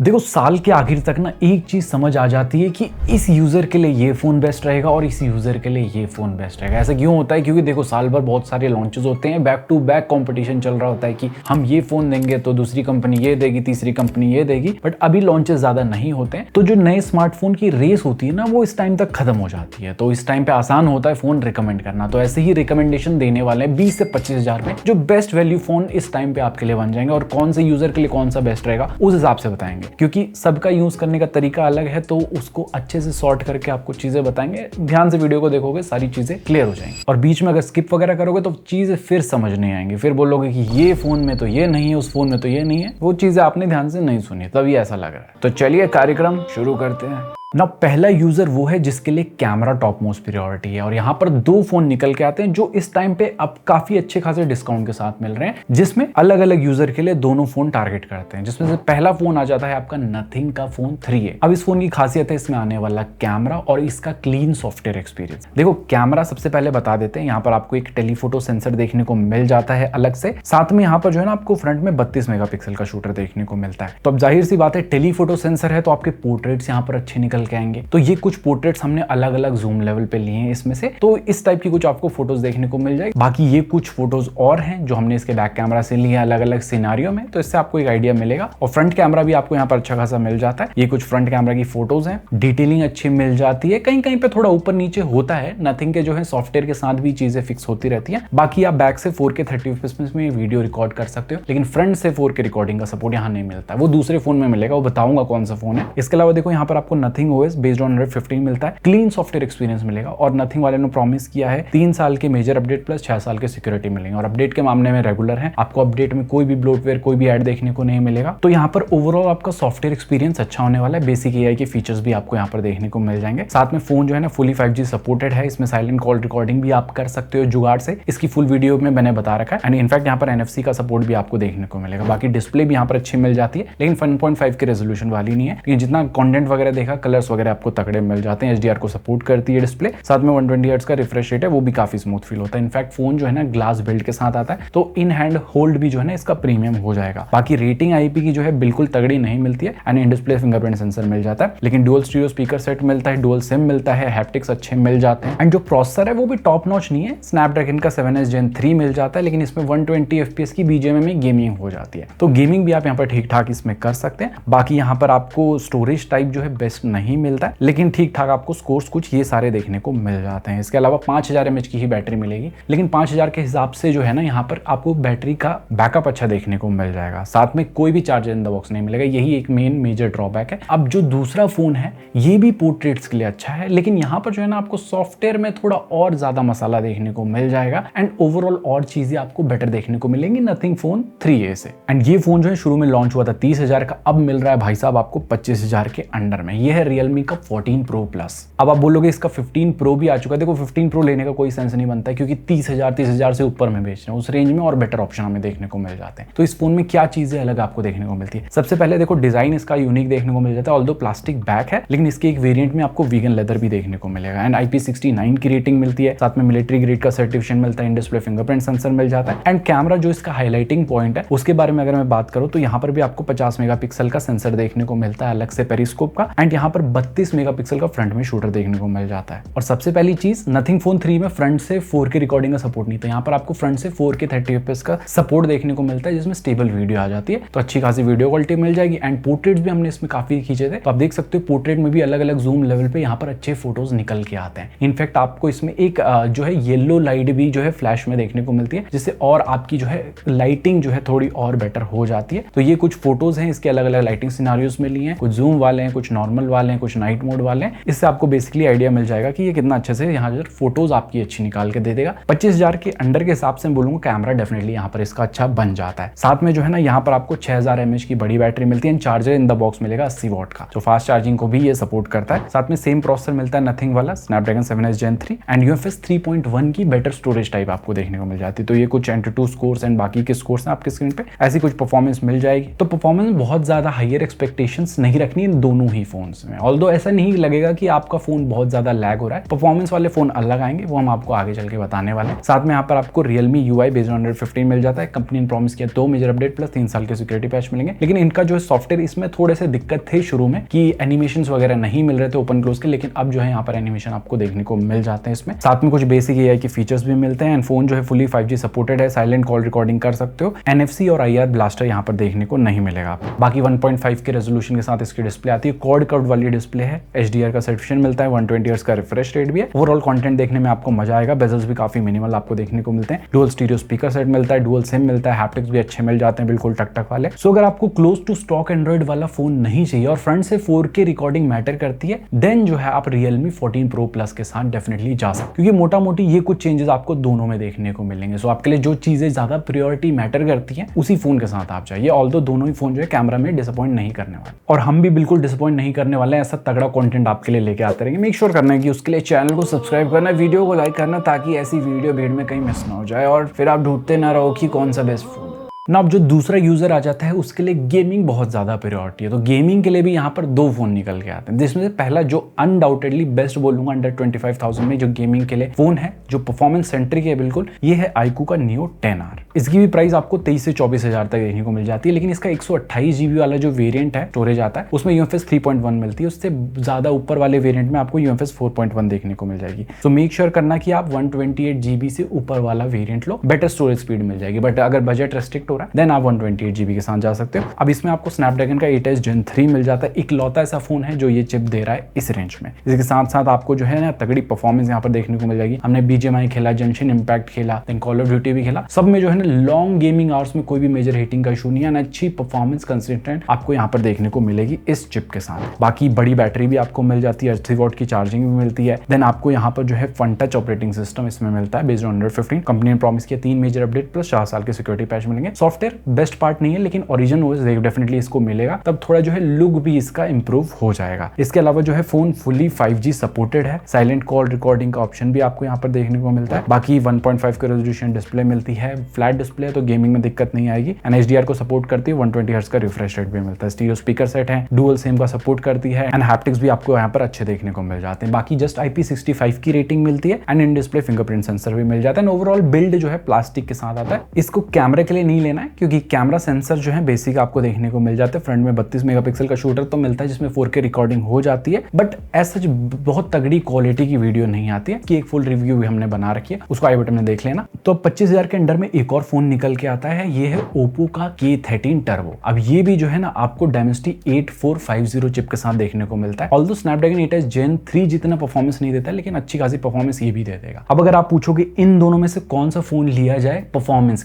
देखो साल के आखिर तक ना एक चीज समझ आ जाती है कि इस यूजर के लिए ये फोन बेस्ट रहेगा और इस यूजर के लिए ये फोन बेस्ट रहेगा। ऐसा क्यों होता है? क्योंकि देखो साल भर बहुत सारे लॉन्चेस होते हैं, बैक टू बैक कंपटीशन चल रहा होता है कि हम ये फोन देंगे तो दूसरी कंपनी ये देगी, तीसरी कंपनी ये देगी। बट अभी लॉन्चेस ज्यादा नहीं होते हैं, तो जो नए स्मार्टफोन की रेस होती है ना वो इस टाइम तक खत्म हो जाती है। तो इस टाइम पे आसान होता है फोन रिकमेंड करना। तो ऐसे ही रिकमेंडेशन देने वाले हैं 20 से 25 हजार में जो बेस्ट वैल्यू फोन इस टाइम पे आपके लिए बन जाएंगे और कौन से यूजर के लिए कौन सा बेस्ट रहेगा उस हिसाब से बताएंगे। क्योंकि सबका यूज करने का तरीका अलग है, तो उसको अच्छे से सॉर्ट करके आपको चीजें बताएंगे। ध्यान से वीडियो को देखोगे सारी चीजें क्लियर हो जाएंगी। और बीच में अगर स्किप वगैरह करोगे तो चीजें फिर समझ नहीं आएंगी, फिर बोलोगे कि ये फोन में तो ये नहीं है, उस फोन में तो ये नहीं है। वो चीजें आपने ध्यान से नहीं सुनी तभी ऐसा लग रहा है। तो चलिए कार्यक्रम शुरू करते हैं ना। पहला यूजर वो है जिसके लिए कैमरा टॉप मोस्ट प्रायोरिटी है। और यहाँ पर दो फोन निकल के आते हैं जो इस टाइम पे अब काफी अच्छे खासे डिस्काउंट के साथ मिल रहे हैं, जिसमें अलग अलग यूजर के लिए दोनों फोन टारगेट करते हैं। जिसमें से पहला फोन आ जाता है आपका नथिंग का फोन 3A। अब इस फोन की खासियत है इसमें आने वाला कैमरा और इसका क्लीन सॉफ्टवेयर एक्सपीरियंस। देखो कैमरा सबसे पहले बता देते हैं, यहाँ पर आपको एक टेलीफोटो सेंसर देखने को मिल जाता है अलग से। साथ में यहाँ पर जो है ना आपको फ्रंट में 32 मेगापिक्सल का शूटर देखने को मिलता है। तो अब जाहिर सी बात है टेलीफोटो सेंसर है तो आपके पोर्ट्रेट्स यहाँ पर अच्छे निकल के आएंगे। तो ये कुछ पोर्ट्रेट्स हमने अलग अलग जूम लेवल पे लिए हैं इसमें से, तो इस टाइप की कुछ आपको फोटोज देखने को मिल जाएगी। बाकी ये कुछ फोटोज और हैं जो हमने इसके बैक कैमरा से लिए अलग अलग सिनेरियो में, तो इससे आपको एक आइडिया मिलेगा। और फ्रंट कैमरा भी आपको यहाँ पर अच्छा खासा मिल जाता है। ये कुछ फ्रंट कैमरा की फोटोज हैं, डिटेलिंग अच्छी मिल जाती है। कहीं कहीं पे थोड़ा ऊपर नीचे होता है, नथिंग के जो है सॉफ्टवेयर के साथ भी चीजें फिक्स होती रहती है। बाकी आप बैक से 4K 30 fps में वीडियो रिकॉर्ड कर सकते हो, लेकिन फ्रंट से 4K रिकॉर्डिंग का सपोर्ट यहाँ नहीं मिलता है। वो दूसरे फोन में मिलेगा, वो बताऊंगा कौन सा फोन है। इसके अलावा देखो यहाँ पर आपको नथिंग OS बेस्ड ऑन 115 मिलता है, क्लीन सॉफ्टवेयर एक्सपीरियंस मिलेगा। और नथिंग वाले ने प्रॉमिस किया है 3 साल के मेजर अपडेट प्लस 6 साल के सिक्योरिटी मिलेंगे। और अपडेट के मामले में रेगुलर है, आपको अपडेट में कोई भी ब्लोटवेयर कोई भी ऐड देखने को नहीं मिलेगा। तो यहाँ पर ओवरऑल आपका सॉफ्टवेयर एक्सपीरियंस अच्छा होने वाला है। बेसिक AI के फीचर्स भी आपको यहाँ पर देखने को मिल जाएंगे। साथ में फोन जो है ना फुली 5G सपोर्टेड है। इसमें साइलेंट कॉल रिकॉर्डिंग भी आप कर सकते हो जुगाड़ से, इसकी फुल वीडियो में मैंने बता रखा है। एंड इनफैक्ट यहाँ पर NFC का सपोर्ट भी आपको देखने को मिलेगा। बाकी डिस्प्ले भी यहाँ पर अच्छी मिल जाती है, लेकिन 1.5 के रेजोल्यूशन वाली नहीं है। लेकिन जितना कंटेंट वगैरह देखा, कलर्स वगैरह आपको तगड़े मिल जाते हैं। HDR को सपोर्ट करती है डिस्प्ले। साथ में 120 हर्ट्ज का रिफ्रेश रेट है, वो भी काफी स्मूथ फील होता है। इनफैक्ट फोन जो है ना ग्लास बिल्ड के साथ आता है, तो इन हैंड होल्ड भी जो है ना इसका प्रीमियम हो जाएगा। बाकी रेटिंग IP की जो है बिल्कुल तगड़ी नहीं मिलती है। And in display fingerprint sensor मिल जाता है, लेकिन डुअल स्टीरियो स्पीकर सेट मिलता है, डुअल सिम मिलता है, हैप्टिक्स अच्छे मिल जाते हैं। एंड जो प्रोसेसर है वो भी टॉप नॉच नहीं है, स्नैपड्रैगन का 7S Gen 3 मिल जाता है, लेकिन इसमें 120 FPS की BGMI में गेमिंग हो जाती है। तो गेमिंग भी आप यहाँ पर ठीक ठाक इसमें कर सकते हैं। बाकी यहाँ पर आपको स्टोरेज टाइप जो है बेस्ट नहीं मिलता है, लेकिन ठीक ठाक आपको स्कोर्स कुछ ये सारे देखने को मिल जाते हैं। इसके अलावा 5000 mAh की ही बैटरी मिलेगी, लेकिन 5000 के हिसाब से जो है ना यहाँ पर आपको बैटरी का बैकअप अच्छा देखने को मिल जाएगा। साथ में कोई भी चार्जर इन द बॉक्स नहीं मिलेगा, यही एक मेजर ड्रॉबैक है। अब जो दूसरा फोन है ये भी पोर्ट्रेट्स के लिए अच्छा है, लेकिन यहाँ पर जो है ना आपको सॉफ्टवेयर में थोड़ा और ज्यादा मसाला देखने को मिल जाएगा। एंड ओवरऑल और चीजें आपको बेटर देखने को मिलेंगी नथिंग फोन 3A से। एंड ये फोन जो है शुरू में लॉन्च हुआ था 30,000 का, अब मिल रहा है भाई साहब आपको 25,000 के अंडर में। ये है Realme का 14 Pro Plus। अब आप बोलोगे इसका 15 Pro भी आ चुका है। देखो 15 Pro लेने का कोई सेंस नहीं बनता है, क्योंकि 30,000 से ऊपर में बेच रहे हैं। उस रेंज में और बेटर ऑप्शन हमें देखने को मिल जाते हैं। तो इस फोन में क्या चीजें अलग आपको देखने को मिलती है? सबसे पहले देखो डिजाइन इसका यूनिक देखने को मिल जाता है। ऑल्दो प्लास्टिक बैक है, लेकिन इसके एक वेरिएंट में आपको वीगन लेदर भी देखने को मिलेगा। एंड IP69 की रेटिंग मिलती है, साथ में मिलिट्री ग्रेड का सर्टिफिकेशन मिलता है, इन डिस्प्ले फिंगरप्रिंट सेंसर मिल जाता है। एंड कैमरा जो इसका हाईलाइटिंग पॉइंट है उसके बारे में अगर मैं बात करूं तो यहाँ पर भी आपको 50 मेगापिक्सल का सेंसर देखने को मिलता है अलग से पेरिस्कोप का। एंड यहाँ पर 32 मेगापिक्सल का फ्रंट में शूटर देखने को मिल जाता है। और सबसे पहली चीज नथिंग फोन 3 में फ्रंट से 4K रिकॉर्डिंग का सपोर्ट नहीं था। यहाँ पर आपको फ्रंट से 4K 30 fps का सपोर्ट देखने को मिलता है, जिसमें स्टेबल वीडियो आ जाती है, तो अच्छी खासी वीडियो क्वालिटी मिल जाएगी। एंड पोर्ट्रेट्स भी हमने इसमें काफी खींचे थे, तो आप देख सकते हो पोर्ट्रेट में भी अलग अलग जूम लेवल पे यहाँ पर अच्छे फोटोज निकल के आते हैं। इनफैक्ट आपको इसमें एक जो है येलो लाइट भी जो है फ्लैश में देखने को मिलती है, जिससे और आपकी जो है लाइटिंग जो है थोड़ी और बेटर हो जाती है। तो ये कुछ फोटोज हैं इसके अलग अलग लाइटिंग सिनारियोस में लिए हैं, कुछ जूम वाले हैं, कुछ नॉर्मल वाले हैं, कुछ नाइट मोड वाले हैं। इससे आपको बेसिकली आइडिया मिल जाएगा कि ये कितना अच्छे से यहाँ पर फोटोज आपकी अच्छी निकाल के दे देगा। 25,000 के अंडर के हिसाब से बोलूंगा कैमरा डेफिनेटली यहाँ पर इसका अच्छा बन जाता है। साथ में जो है ना यहाँ पर आपको 6000 mAh की बड़ी बैटरी मिलती है। चार्जर इन द बॉक्स मिलेगा 80 वाट का, जो फास्ट चार्जिंग को भी ये सपोर्ट करता है। साथ में सेम प्रोसेसर मिलता है नथिंग वाला, Snapdragon 7S Gen 3 and UFS 3.1 की बेटर स्टोरेज टाइप आपको देखने को मिल जाती है। तो ये कुछ Antutu स्कोर्स एंड बाकी के स्कोर्स हैं आपके स्क्रीन पे, ऐसी कुछ परफॉर्मेंस मिल जाएगी। तो परफॉर्मेंस बहुत ज्यादा हायर एक्सपेक्टेशंस नहीं रखनी इन दोनों ही फोन्स में। ऑल्दो ऐसा नहीं लगेगा कि आपका फोन बहुत ज्यादा लैग हो रहा है। परफॉर्मेंस वाले फोन अलग आएंगे, वो हम आपको आगे चल के बताने वाले हैं। साथ में यहाँ पर आपको Realme UI based on Android 15 मिल जाता है। कंपनी ने प्रॉमिस किया 2 मेजर अपडेट प्लस 3 साल के सिक्योरिटी पैच मिलेंगे, लेकिन इनका जो सॉफ्टवेयर इसमें थोड़े से दिक्कत थे शुरू में कि एनिमेशंस वगैरह नहीं मिल रहे थे ओपन क्लोज के, लेकिन अब जो है यहाँ पर एनिमेशन आपको देखने को मिल जाते हैं इसमें। साथ में कुछ बेसिक AI के फीचर्स भी मिलते हैं एंड फोन जो है फुली 5G सपोर्टेड है। साइलेंट कॉल रिकॉर्डिंग कर सकते हो। NFC और IR ब्लास्टर यहाँ पर देखने को नहीं मिलेगा आपको। बाकी 1.5 के रेजोल्यूशन के साथ इसकी डिस्प्ले आती है। क्वाड कर्व्ड वाली डिस्प्ले है। HDR का सर्टिफिकेशन मिलता है। 120 हर्ट्ज का रिफ्रेश रेट भी है। ओवरऑल कंटेंट देखने में आपको मजा आएगा। बेजल्स भी काफी मिनिमल आपको देखने को मिलते हैं। डुअल स्टीरियो स्पीकर सेट मिलता है। डुअल सिम मिलता है। हैप्टिक्स भी अच्छे मिल जाते हैं, बिल्कुल टक वाले। सो अगर आपको क्लोज टू स्टॉक एंड्रॉइड वाला फोन नहीं चाहिए और फ्रंट से 4K रिकॉर्डिंग मैटर करती है, देन जो है आप Realme 14 Pro Plus के साथ डेफिनेटली जा सकते, क्योंकि मोटा मोटी ये कुछ चेंजेस आपको दोनों में देखने को मिलेंगे। सो आपके लिए जो चीजें ज्यादा प्रायोरिटी मैटर करती हैं उसी फोन के साथ आप जाइए। ऑल्दो दोनों ही फोन जो है कैमरा में डिसअपॉइंट नहीं करने वाले, और हम भी बिल्कुल डिसअपॉइंट नहीं करने वाले हैं। ऐसा तगड़ा कंटेंट आपके लिए लेके आते रहेंगे। मेक श्योर करना है कि उसके लिए चैनल को सब्सक्राइब करना, वीडियो को लाइक करना, ताकि ऐसी वीडियो भीड़ में कहीं मिस ना हो जाए और फिर आप ढूंढते ना रहो कि कौन सा बेस्ट फोन। ना अब जो दूसरा यूजर आ जाता है उसके लिए गेमिंग बहुत ज्यादा प्रायोरिटी है, तो गेमिंग के लिए भी यहाँ पर 2 फोन निकल के आते हैं, जिसमें से पहला जो अनडाउटेडली बेस्ट बोलूंगा अंडर 25,000 में जो गेमिंग के लिए फोन है, जो परफॉर्मेंस सेंट्रिक है बिल्कुल, ये है iQOO का Neo 10R। इसकी भी प्राइस आपको 23 से 24 हजार तक देखने को मिल जाती है, लेकिन इसका 128 GB वाला जो वेरियंट है स्टोरेज आता है उसमें UFS 3.1 मिलती है। उससे ज्यादा ऊपर वाले वेरियंट में आपको UFS 4.1 देखने को मिल जाएगी। तो मेक श्योर करना कि आप 128 GB से ऊपर वाला वेरियंट लो, बेटर स्टोरेज स्पीड मिल जाएगी। बट अगर बजट रेस्ट्रिक्ट हो रहा है देन आप 128 GB के साथ जा सकते हो। अब इसमें आपको स्नैपड्रैगन का 8S Gen 3 मिल जाता है। इकलौता ऐसा फोन है जो ये चिप दे रहा है इस रेंज में। इसके साथ साथ आपको जो है ना तगड़ी परफॉर्मेंस यहाँ पर देखने को मिल जाएगी। हमने BGMI खेला, जंक्शन इम्पैक्ट खेला, देन कॉल ऑफ ड्यूटी भी खेला, सब में जो है ना लॉन्ग गेमिंग आवर्स में कोई भी मेजर हीटिंग का इशू नहीं है, अच्छी परफॉर्मेंस कंसिस्टेंट आपको यहाँ पर देखने को मिलेगी इस चिप के साथ। बाकी बड़ी बैटरी भी आपको मिल जाती है, 3 वॉट की चार्जिंग भी मिलती है। देन आपको यहाँ पर जो है फन टच ऑपरेटिंग सिस्टम इसमें मिलता है बेस्ड ऑन Android 15। कंपनी ने प्रॉमिस किया 3 मेजर अपडेट प्लस 4 साल के सिक्योरिटी पैच मिलेंगे। सॉफ्टवेयर बेस्ट पार्ट नहीं है, लेकिन ओरिजिन OS डेफिनेटली इसको मिलेगा, तब थोड़ा जो है लुक भी इसका इंप्रूव हो जाएगा। इसके अलावा जो है फोन फुली 5G सपोर्टेड है। साइलेंट कॉल रिकॉर्डिंग का ऑप्शन भी आपको यहाँ पर देखने को मिलता है। बाकी 1.5 के रेजोल्यूशन डिस्प्ले मिलती है। फ्लैट डिस्प्ले तो गेमिंग में दिक्कत नहीं आएगी। एंड HDR को सपोर्ट करती है। 120 हर्ट्ज का रिफ्रेश रेट भी मिलता है। स्टीरियो स्पीकर सेट है, डुअल सिम का सपोर्ट करती है एंड हैप्टिक्स भी आपको यहाँ पर अच्छे देखने को मिल जाते हैं। बाकी जस्ट IP65 की रेटिंग मिलती है and in display fingerprint sensor भी मिल जाता है। ओवरऑल बिल्ड जो है प्लास्टिक के साथ आता है। इसको कैमरे के लिए नहीं लेना है, क्योंकि कैमरा सेंसर जो है बेसिक आपको देखने को मिल जाते हैं। फ्रंट में 32 मेगापिक्सल का शूटर तो मिलता है जिसमें 4K रिकॉर्डिंग हो जाती है, बट ऐसा बहुत तगड़ी क्वालिटी की वीडियो नहीं आती है। कि एक फुल रिव्यू भी हमने बना रखी है, उसको आई बटन में देख लेना। तो 25,000 के अंडर में एक और फोन निकल के आता है, ये है Oppo का K13 Turbo। अब ये भी जो है ना आपको Dimensity 8450 चिप के साथ देखने को मिलता है। ऑल्दो स्नैपड्रैगन 8S Gen 3 जितना परफॉर्मेंस नहीं देता, लेकिन अच्छी खासी परफॉर्मेंस ये भी दे देगा। अब अगर आप पूछोगे इन दोनों में से कौन सा फोन लिया जाए परफॉर्मेंस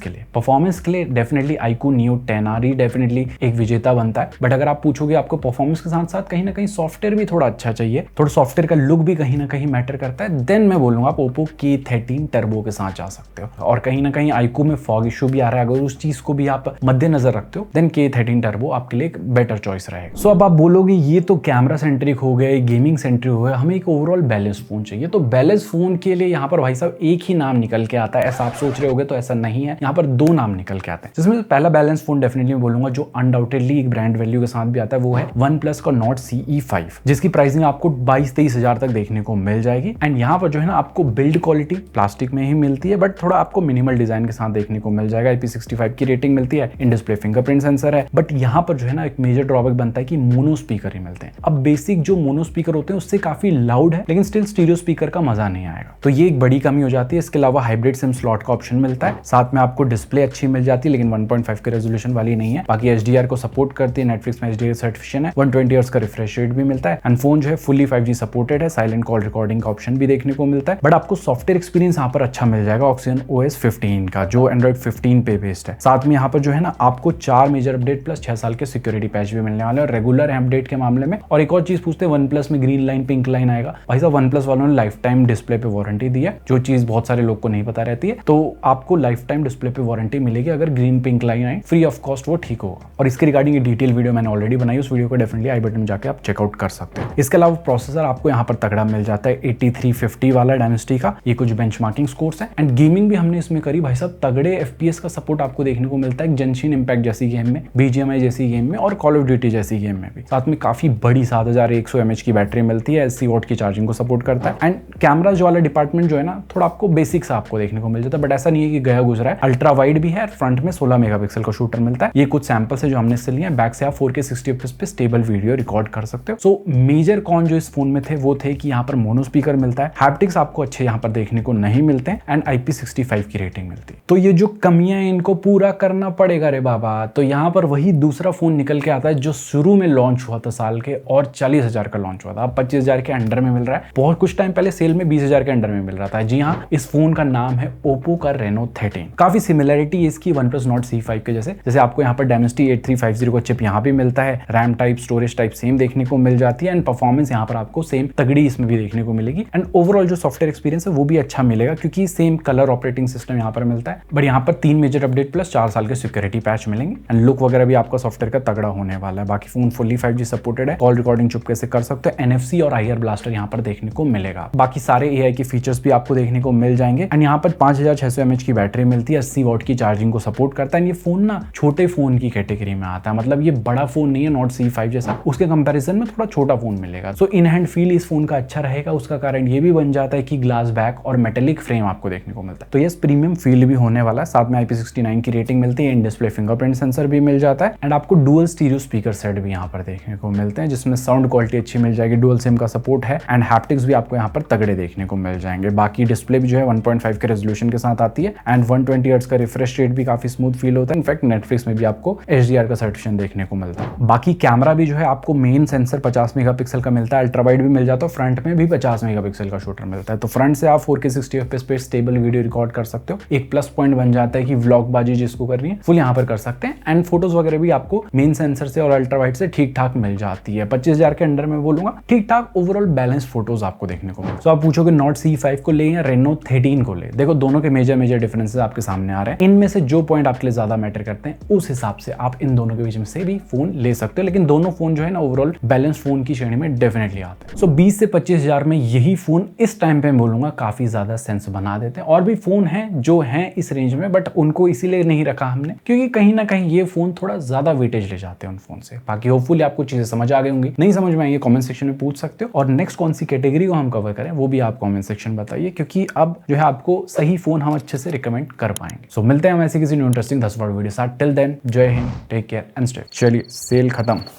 के लिए डेफिनेटली iQOO Neo 10R ही डेफिनेटली एक विजेता बनता है। बट अगर आप पूछोगे आपको परफॉर्मेंस के साथ साथ कहीं ना कहीं सॉफ्टवेयर भी थोड़ा अच्छा चाहिए, थोड़ा सॉफ्टवेयर का लुक भी कहीं ना कहीं मैटर करता है, देन मैं बोलूंगा आप Oppo K13 Turbo के साथ जा सकते हो। और कहीं ना कहीं iQOO में फॉग इशू भी आ रहा है, अगर उस चीज को भी आप मद्देनजर रखते हो देन K13 Turbo आपके लिए एक बेटर चॉइस रहेगा। सो अब आप बोलोगे ये तो कैमरा सेंट्रिक हो गए, गेमिंग सेंट्रिक हो गए, हमें एक ओवरऑल बैलेंस फोन चाहिए। तो बैलेंस फोन के लिए यहाँ पर भाई साहब एक ही नाम निकल के आता है, ऐसा आप सोच रहे होगे तो ऐसा नहीं है। यहाँ पर 2 नाम निकल के आते हैं, जिसमें पहला बैलेंस फोन डेफिनेटली मैं बोलूंगा जो अनडाउटेडली एक ब्रांड वैल्यू के साथ भी आता है, वो है OnePlus का Nord CE5, जिसकी प्राइसिंग आपको 22-23 हजार तक देखने को मिल जाएगी। एंड यहाँ पर जो है ना आपको बिल्ड क्वालिटी प्लास्टिक में ही मिलती है, बट थोड़ा आपको मिनिमल डिजाइन के साथ देखने को मिल जाएगा। IP65 की रेटिंग मिलती है, इन डिस्प्ले फिंगरप्रिंट सेंसर है। बट यहाँ पर जो है ना एक मेजर ड्रॉबैक बनता है कि मोनो स्पीकर ही मिलते हैं। अब बेसिक जो मोनो स्पीकर होते हैं उससे काफी लाउड है, लेकिन स्टिल स्टीरियो स्पीकर का मजा नहीं आएगा, तो ये एक बड़ी कमी हो जाती है। इसके अलावा हाइब्रिड सिम स्लॉट का ऑप्शन मिलता है, साथ में आपको डिस्प्ले अच्छी मिल जाती है, लेकिन 1.5 के रेजोल्यूशन वाली नहीं है। बाकी HDR को सपोर्ट करती है, नेटफ्लिक्स में HDR सर्टिफिकेशन है, 120 हर्ट्ज का रिफ्रेश रेट भी मिलता है एंड फोन जो है फुली 5G सपोर्टेड है। साइलेंट कॉल रिकॉर्डिंग का ऑप्शन भी देखने को मिलता है, बट आपको सॉफ्टवेयर एक्सपीरियंस यहाँ पर अच्छा मिल जाएगा Oxygen OS 15 का, जो Android 15 पे बेस्ड है। साथ में यहाँ पर जो है ना आपको 4 मेजर अपडेट प्लस 6 साल के सिक्योरिटी पैच भी मिलने वाले हैं रेगुलर अपडेट के मामले में। और एक और चीज पूछते हैं OnePlus में ग्रीन लाइन पिंक लाइन आएगा, भाई साहब OnePlus वालों ने लाइफ टाइम डिस्प्ले पे वारंटी दी है, जो चीज बहुत सारे लोग को नहीं पता रहती है। तो आपको लाइफ टाइम डिस्प्ले पे वारंटी मिलेगी अगर green pink line I free of cost वो ठीक होगा। और इसके रिगार्डिंग डिटेल वीडियो मैंने ऑलरेडी बनाई, उस वीडियो को डेफिनेटली आई बटन में जाके आप चेकआउट कर सकते हैं। इसके अलावा प्रोसेसर आपको यहाँ पर तगड़ा मिल जाता है 8350 वाला डायनेस्टी का, ये कुछ बेंचमार्किंग स्कोर्स है। एंड गेमिंग भी हमने इसमें करी भाई साहब, तगड़े FPS का सपोर्ट आपको देखने को मिलता है जेंशिन इम्पैक्ट जैसी गेम में, BGMI जैसी गेम में और कॉल ऑफ ड्यूटी जैसी गेम में भी। साथ में काफी बड़ी 7100 mAh की बैटरी मिलती है, 80 वॉट की चार्जिंग को सपोर्ट करता है। एंड कैमरा जो वाला डिपार्टमेंट जो है ना, थोड़ा आपको बेसिक सा आपको देखने को मिल जाता है, बट ऐसा नहीं है कि गया गुजरा है। अल्ट्रा वाइड भी है, फ्रंट में 16 मेगापिक्सल का शूटर मिलता है। ये कुछ सैंपल्स है जो हमने इससे लिए हैं। बैक से आप 4K 60 fps पे स्टेबल वीडियो रिकॉर्ड कर सकते हो। सो मेजर कॉन जो इस फोन में थे वो थे कि यहाँ पर मोनो स्पीकर मिलता है, हैप्टिक्स आपको अच्छे यहाँ पर देखने को नहीं मिलते हैं, एंड IP65 की रेटिंग मिलती है। तो ये जो कमियां हैं इनको पूरा करना पड़ेगा रे बाबा। तो यहाँ पर वही दूसरा फोन निकल के आता है जो शुरू में लॉन्च हुआ था साल के, और 40,000 का लॉन्च हुआ था, अब 25,000 के अंडर में मिल रहा है। बहुत कुछ टाइम पहले सेल में 20,000 के अंडर में मिल रहा था। जी हाँ, इस फोन का नाम है ओप्पो का रेनो 13। काफी सिमिलरिटी इसकी OnePlus Nord C5 के जैसे आपको यहाँ पर Dimensity 8350 का चिप यहाँ भी मिलता है, RAM type storage type same देखने को मिल जाती है, एंड परफॉर्मेंस यहाँ पर आपको सेम तगड़ी इसमें भी देखने को मिलेगी। एंड ओवरऑल जो सॉफ्टवेयर एक्सपीरियंस है वो भी अच्छा मिलेगा क्योंकि सेम कलर ऑपरेटिंग सिस्टम यहाँ पर मिलता है। बट यहाँ पर 3 मेजर अपडेट प्लस 4 साल के सिक्योरिटी पैच मिलेंगे, एंड लुक वगैरह भी आपका सॉफ्टवेयर का तगड़ा होने वाला है। बाकी फोन फुल्ली 5G सपोर्टेड है, कॉल रिकॉर्डिंग चुपके से कर सकते हो, NFC और IR ब्लास्टर यहाँ पर देखने को मिलेगा। बाकी सारे AI के फीचर्स भी आपको देखने को मिल जाएंगे। एंड यहाँ पर 5600 mAh की बैटरी मिलती है, 80 वॉट की चार्जिंग को सपोर्ट करता है। ये फोन ना छोटे फोन की कैटेगरी में आता है, मतलब ये बड़ा फोन नहीं है Nord C5 जैसा, उसके कंपैरिजन में थोड़ा छोटा फोन मिलेगा। सो इन हैंड फील इस फोन का अच्छा रहेगा। उसका कारण ये भी बन जाता है कि ग्लास बैक और मेटेलिक फ्रेम आपको देखने को मिलता है, तो ये प्रीमियम फील भी होने वाला है। साथ में IP69 की रेटिंग मिलती है, इन डिस्प्ले फिंगरप्रिंट सेंसर भी मिल जाता है, एंड आपको डुअल स्टीरियो स्पीकर सेट भी यहाँ पर देखने को मिलते हैं जिसमें साउंड क्वालिटी अच्छी मिल जाएगी, डुअल सिम का सपोर्ट है, एंड हैप्टिक्स भी आपको यहाँ पर तगड़े देखने को मिल जाएंगे। बाकी डिस्प्ले भी जो है 1.5 के रेजोल्यूशन के साथ आती है, एंड 120 हर्ट्ज का रिफ्रेश रेट भी काफी स्मूथ फील होता है। इनफैक्ट नेटफ्लिक्स में भी आपको HDR का सर्टिफिकेशन देखने को मिलता है। बाकी कैमरा भी जो है आपको मेन सेंसर 50 मेगापिक्सल का मिलता है, अल्ट्रा वाइड भी मिल जाता है, फ्रंट में भी 50 मेगापिक्सल का शूटर मिलता है। तो फ्रंट से आप 4K 60 fps पे स्टेबल वीडियो रिकॉर्ड कर सकते हो। एक प्लस पॉइंट बन जाता है कि व्लॉग बाजी जिसको करनी है फुल यहाँ पर कर सकते हैं, एंड फोटोज वगैरह भी आपको मेन सेंसर से और अल्ट्रा वाइड से ठीक ठाक मिल जाती है। 25,000 के अंडर में बोलूंगा ठीक ठाक ओवरऑल बैलेंस फोटोज आपको देखने को मिलते हैं। तो आप पूछोगे Nord C5 को ले या Reno 13 को ले, देखो दोनों के मेजर डिफरेंसेस आपके सामने आ रहे हैं। इनमें से जो पॉइंट आपके लिए ज्यादा मैटर करते हैं उस हिसाब से आप इन दोनों के बीच में से भी फोन ले सकते हो, लेकिन दोनों फोन जो है ना ओवरऑल बैलेंस फोन की श्रेणी में डेफिनेटली आते हैं। सो 20 से 25,000 में यही फोन इस टाइम पे बोलूंगा काफी ज्यादा सेंस बना देते हैं। और भी फोन हैं जो हैं इस रेंज में, बट उनको इसीलिए नहीं रखा हमने क्योंकि कहीं ना कहीं ये फोन थोड़ा ज्यादा वेटेज ले जाते हैं उन फोन से। बाकी होपफुली आपको चीजें समझ आ गई होंगी, नहीं समझ में आएंगे कमेंट सेक्शन में पूछ सकते हो, और नेक्स्ट कौन सी कैटेगरी को हम कवर करें वो भी आप कमेंट सेक्शन बताइए, क्योंकि अब जो है आपको सही फोन हम अच्छे से रिकमेंड कर पाएंगे। सो मिलते हैं हम ऐसे किसी न्यू इंटरेस्टिंग 10 वीडियो साथ। टिल देन जय हिंद, टेक केयर एंड स्टे। चलिए सेल खत्म।